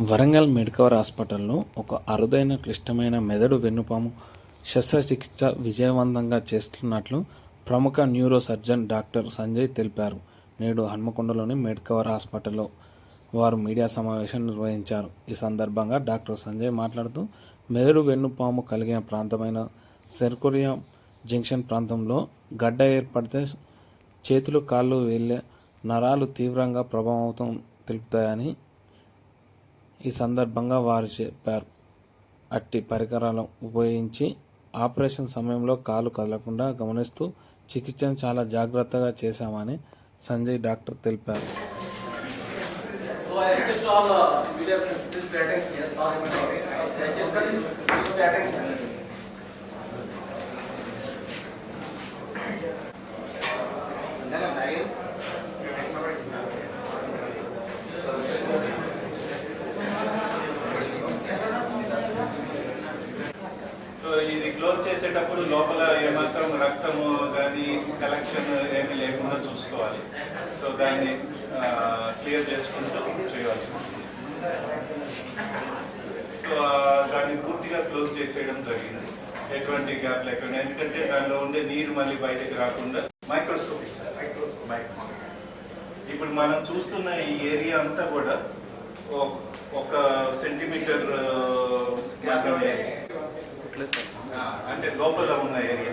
Warangal Medicover హాస్పిటల్లో ఒక అరుదైన క్లిష్టమైన మెదడు వెన్నుపాము శస్త్రచికిత్స విజయవంతంగా చేస్తున్నట్లు ప్రముఖ న్యూరో సర్జన్ డాక్టర్ సంజయ్ తెలిపారు. నేడు హన్మకొండలోని మెడికవర్ హాస్పిటల్లో వారు మీడియా సమావేశం నిర్వహించారు. ఈ సందర్భంగా డాక్టర్ సంజయ్ మాట్లాడుతూ, మెదడు వెన్నుపాము కలిగిన ప్రాంతమైన సెర్కోరియా జంక్షన్ ప్రాంతంలో గడ్డ ఏర్పడితే చేతులు, కాళ్ళు, వేళ్ళ నరాలు తీవ్రంగా ప్రభావితం తెలుపుతాయని ఈ సందర్భంగా వారు చెప్పారు. అట్టి పరికరాలను ఉపయోగించి ఆపరేషన్ సమయంలో కాలు కదలకుండా గమనిస్తూ చికిత్సను చాలా జాగ్రత్తగా చేశామని సంజయ్ డాక్టర్ తెలిపారు. ఇది క్లోజ్ చేసేటప్పుడు లోపల ఏమాత్రం రక్తము కానీ కలెక్షన్ ఏమీ లేకుండా చూసుకోవాలి. సో దాన్ని క్లియర్ చేసుకుంటూ చేయవలసి ఉంటుంది. సో దాన్ని పూర్తిగా క్లోజ్ చేసేయడం జరిగింది, ఎటువంటి గ్యాప్ లేకుండా. ఎందుకంటే దానిలో ఉండే నీరు మళ్ళీ బయటకు రాకుండా మైక్రోస్కోపిక్ ఇప్పుడు మనం చూస్తున్న ఈ ఏరియా అంతా కూడా ఒక సెంటీమీటర్ అంటే లోపల ఉన్న ఏరియా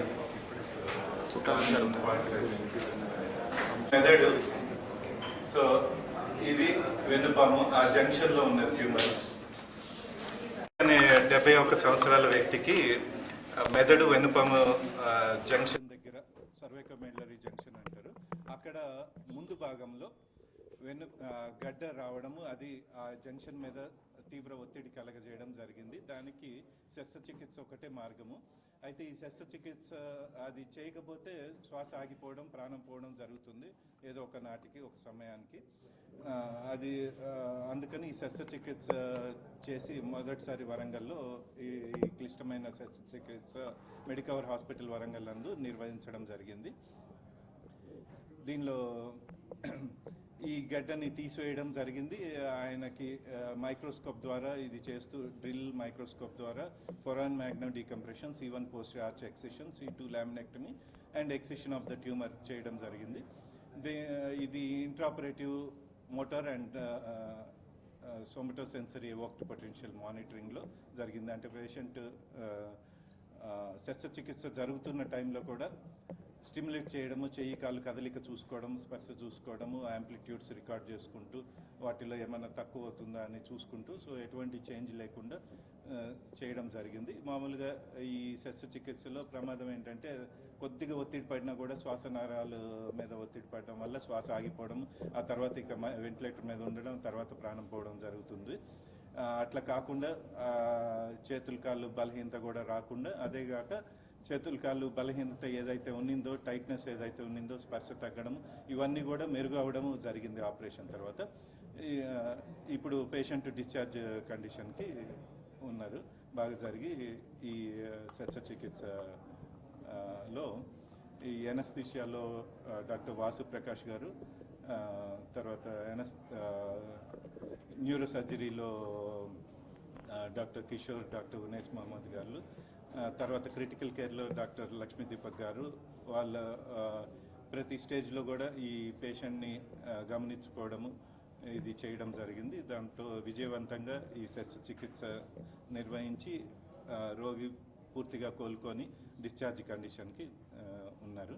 మెదడు. సో ఇది వెన్నుపాము, ఆ జంక్షన్ లో ఉన్నది ట్యూమర్. 71 సంవత్సరాల వ్యక్తికి మెదడు వెన్నుపాము జంక్షన్ దగ్గర సర్వైకోమెడ్యులరీ జంక్షన్ అంటారు. అక్కడ ముందు భాగంలో గడ్డ రావడము, అది ఆ జంక్షన్ మీద తీవ్ర ఒత్తిడి కలగజేయడం జరిగింది. దానికి శస్త్రచికిత్స ఒకటే మార్గము. అయితే ఈ శస్త్రచికిత్స అది చేయకపోతే శ్వాస ఆగిపోవడం, ప్రాణం పోవడం జరుగుతుంది ఏదో ఒక నాటికి, ఒక సమయానికి. అది అందుకని ఈ శస్త్రచికిత్స చేసి మొదటిసారి వరంగల్లో ఈ క్లిష్టమైన శస్త్రచికిత్స మెడికవర్ హాస్పిటల్ వరంగల్ నందు నిర్వహించడం జరిగింది. దీనిలో ఈ గడ్డని తీసివేయడం జరిగింది. ఆయనకి మైక్రోస్కోప్ ద్వారా ఇది చేస్తూ, డ్రిల్ మైక్రోస్కోప్ ద్వారా foramen magnum decompression, C1 post arch excision, C2 laminectomy and excision of the tumour చేయడం జరిగింది. ఇది intraoperative motor and somatosensory evoked potential మానిటరింగ్లో జరిగింది. అంటే పేషెంట్ శస్త్రచికిత్స జరుగుతున్న టైంలో కూడా స్టిమ్యులేట్ చేయడము, చెయ్యి కాళ్ళు కదలిక చూసుకోవడం, స్పర్శ చూసుకోవడము, యాంప్లిట్యూడ్స్ రికార్డ్ చేసుకుంటూ వాటిలో ఏమైనా తక్కువ అవుతుందా అని చూసుకుంటూ, సో ఎటువంటి చేంజ్ లేకుండా చేయడం జరిగింది. మామూలుగా ఈ శస్త్రచికిత్సలో ప్రమాదం ఏంటంటే కొద్దిగా ఒత్తిడి పడినా కూడా శ్వాస నరాల మీద ఒత్తిడి పడడం వల్ల శ్వాస ఆగిపోవడం, ఆ తర్వాత ఇక వెంటిలేటర్ మీద ఉండడం, తర్వాత ప్రాణం పోవడం జరుగుతుంది. అట్లా కాకుండా చేతులు కాళ్ళు బలహీనత కూడా రాకుండా, అదేగాక చేతులు కాళ్ళు బలహీనత ఏదైతే ఉన్నిందో, టైట్నెస్ ఏదైతే ఉన్నిందో, స్పర్శ తగ్గడం, ఇవన్నీ కూడా మెరుగు అవడం జరిగింది ఆపరేషన్ తర్వాత. ఇప్పుడు పేషెంట్ డిశ్చార్జ్ కండిషన్కి ఉన్నారు. బాగా జరిగి ఈ శస్త్రచికిత్సలో ఈ ఎనస్థీషియాలో డాక్టర్ వాసు ప్రకాష్ గారు, తర్వాత న్యూరో సర్జరీలో డాక్టర్ కిషోర్, డాక్టర్ ఉనేస్ మహమ్మద్ గారు, తర్వాత క్రిటికల్ కేర్లో డాక్టర్ లక్ష్మీ దీపక్ గారు, వాళ్ళ ప్రతి స్టేజ్లో కూడా ఈ పేషెంట్ని గమనించుకోవడము ఇది చేయడం జరిగింది. దాంతో విజయవంతంగా ఈ శస్త్రచికిత్స నిర్వహించి రోగి పూర్తిగా కోలుకొని డిశ్చార్జ్ కండిషన్కి ఉన్నారు.